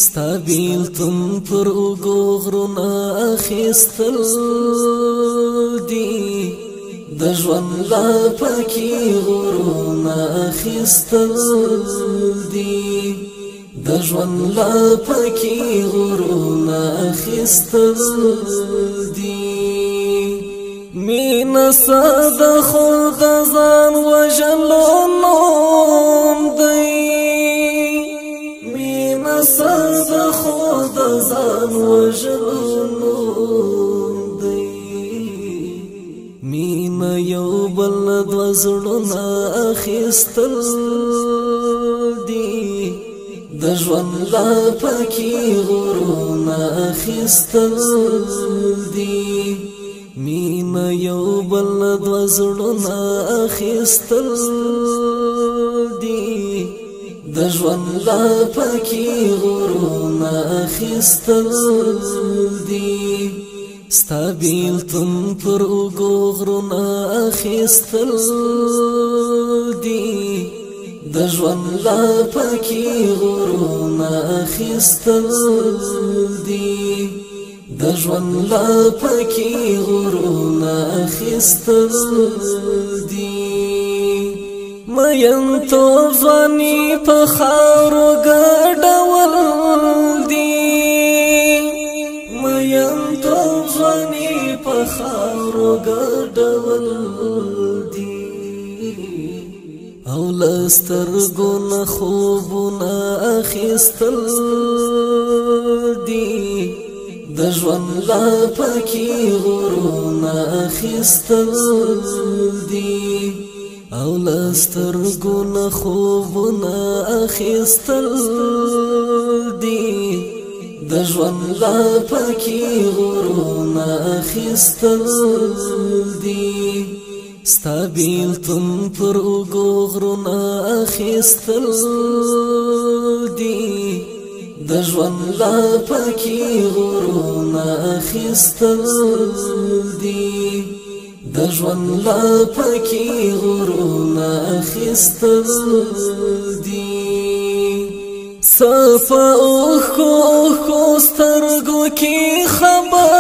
ستابیل تم پر اوگو غرونا اخیستل دی د ژوند لا پاکی غرونا اخیستل دی د ژوند لا پاکی غرونا اخیستل دی مینا صد خود ځان وژلو نوم دی مینا صد خود ځان وژلو نوم دی مینا یو بل دو زړونه اخیستل دی د ژوند لا پاکی غرونا اخیستل دی مینا یو بل دو زړونه اخیستل دی د ژوند لا پاکی غرونا اخیستل دی ستابیل تم پر اوگو غرونا اخیستل دی د ژوند لا پاکی غرونا اخیستل دی د ژوند لا پاکی غرونا اخیستل دی مین تو ځواني په خاورو ګډول دی مین تو ځواني په خاورو ګډول دی او لسترګو نه خوبونه اخیستل دی د ژوند لا پاکی غرونا اخیستل دی او لسترګو نه خوبونه اخیستل دی د ژوند لا پاکی غرونا اخیستل دی ستابیل تم پر اوگو غرونا اخیستل دی د ژوند لا پاکی غرونا اخیستل دی د ژوند لا پاکی غرونا اخیستل دی صفا اوخو سترګو کی خبر